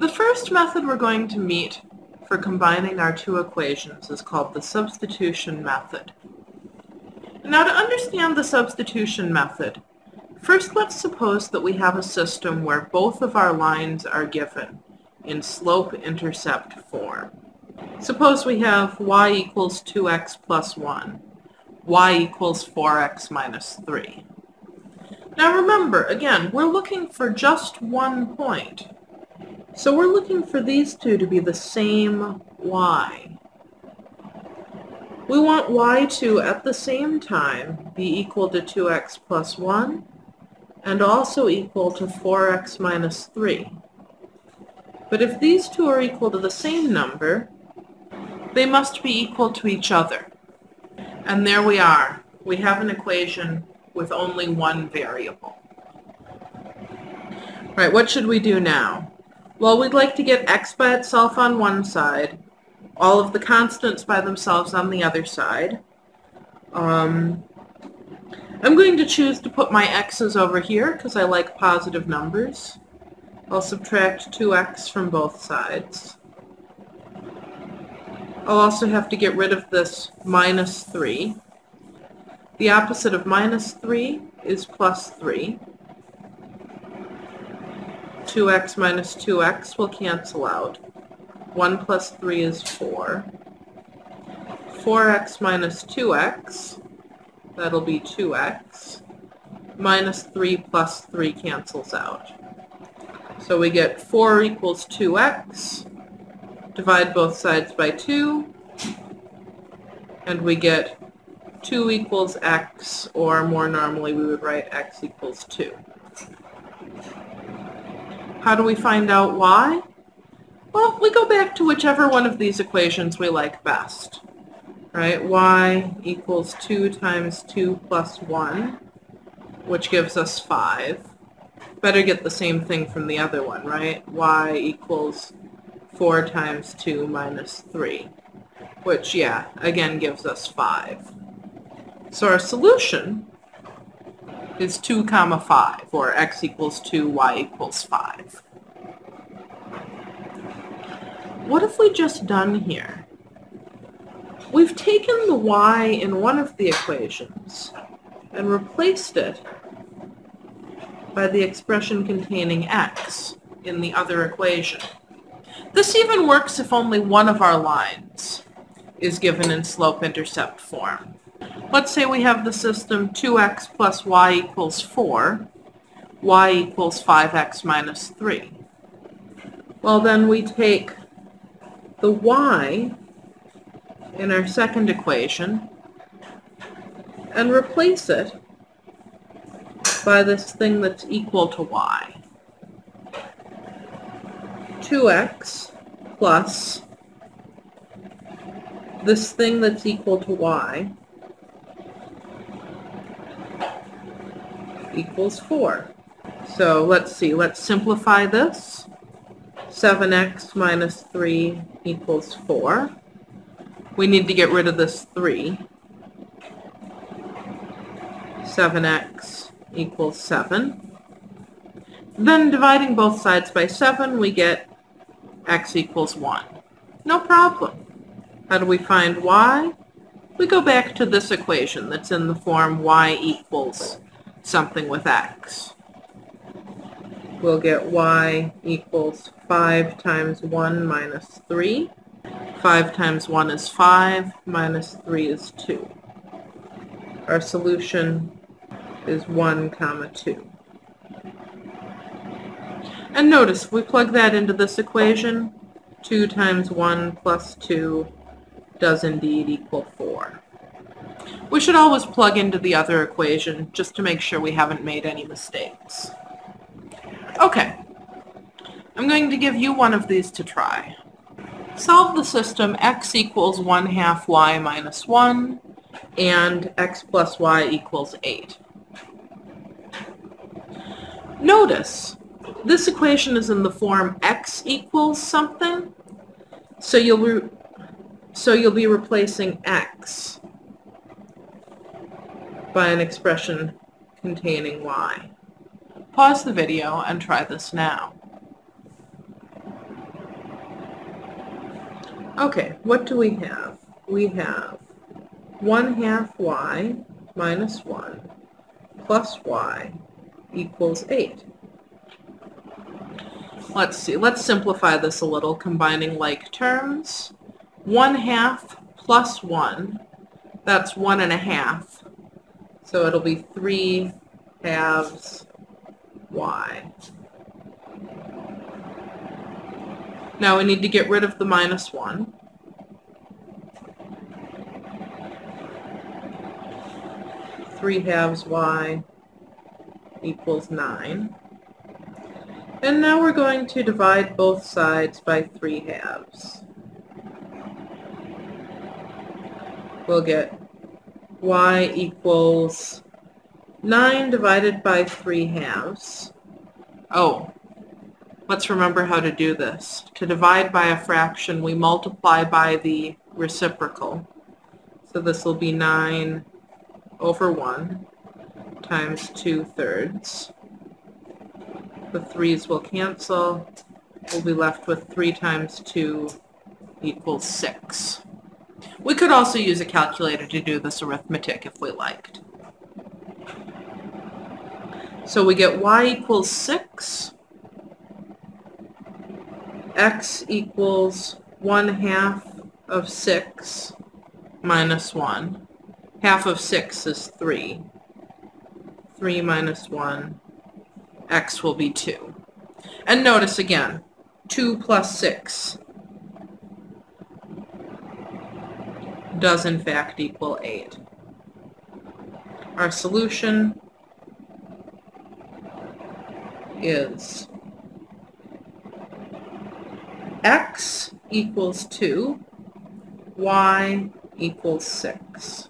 The first method we're going to meet for combining our two equations is called the substitution method. Now, to understand the substitution method, first let's suppose that we have a system where both of our lines are given in slope-intercept form. Suppose we have y equals 2x plus 1, y equals 4x minus 3. Now remember, again, we're looking for just one point. So we're looking for these two to be the same y. We want y to, at the same time, be equal to 2x plus 1 and also equal to 4x minus 3. But if these two are equal to the same number, they must be equal to each other. And there we are. We have an equation with only one variable. Right, what should we do now? Well, we'd like to get x by itself on one side, all of the constants by themselves on the other side. I'm going to choose to put my x's over here because I like positive numbers. I'll subtract 2x from both sides. I'll also have to get rid of this minus 3. The opposite of minus 3 is plus 3. 2x minus 2x will cancel out. 1 plus 3 is 4. 4x minus 2x, that'll be 2x. Minus 3 plus 3 cancels out. So we get 4 equals 2x. Divide both sides by 2, and we get 2 equals x, or more normally we would write x equals 2. How do we find out y? Well, we go back to whichever one of these equations we like best. Right? Y equals 2 times 2 plus 1, which gives us 5. Better get the same thing from the other one, right? Y equals 4 times 2 minus 3, which, yeah, again gives us 5. So our solution is 2 comma 5, or x equals 2, y equals 5. What have we just done here? We've taken the y in one of the equations and replaced it by the expression containing x in the other equation. This even works if only one of our lines is given in slope-intercept form. Let's say we have the system 2x plus y equals 4, y equals 5x minus 3. Well, then we take the y in our second equation and replace it by this thing that's equal to y. 2x plus this thing that's equal to y equals 4. So let's see, let's simplify this. 7x minus 3 equals 4. We need to get rid of this 3. 7x equals 7. Then dividing both sides by 7, we get x equals 1. No problem. How do we find y? We go back to this equation that's in the form y equals something with x. We'll get y equals 5 times 1 minus 3. 5 times 1 is 5, minus 3 is 2. Our solution is 1 comma 2. And notice, if we plug that into this equation, 2 times 1 plus 2 does indeed equal 4. We should always plug into the other equation just to make sure we haven't made any mistakes. Okay, I'm going to give you one of these to try. Solve the system x equals 1/2 y minus 1 and x plus y equals 8. Notice, this equation is in the form x equals something, so you'll be replacing x by an expression containing y. Pause the video and try this now. Okay, what do we have? We have 1/2 y minus 1 plus y equals 8. Let's see, let's simplify this a little, combining like terms. 1/2 plus 1, that's 1/2. So it'll be 3/2 y. Now we need to get rid of the minus 1. Three-halves y equals 9. And now we're going to divide both sides by 3/2. We'll get y equals 9 divided by 3/2. Oh, let's remember how to do this. To divide by a fraction, we multiply by the reciprocal. So this will be 9 over 1 times 2/3. The 3's will cancel. We'll be left with 3 times 2 equals 6. We could also use a calculator to do this arithmetic if we liked. So we get y equals 6. X equals 1/2 of 6 minus 1. Half of 6 is 3. 3 minus 1, x will be 2. And notice again, 2 plus 6 does in fact equal 8. Our solution is x equals 2, y equals 6.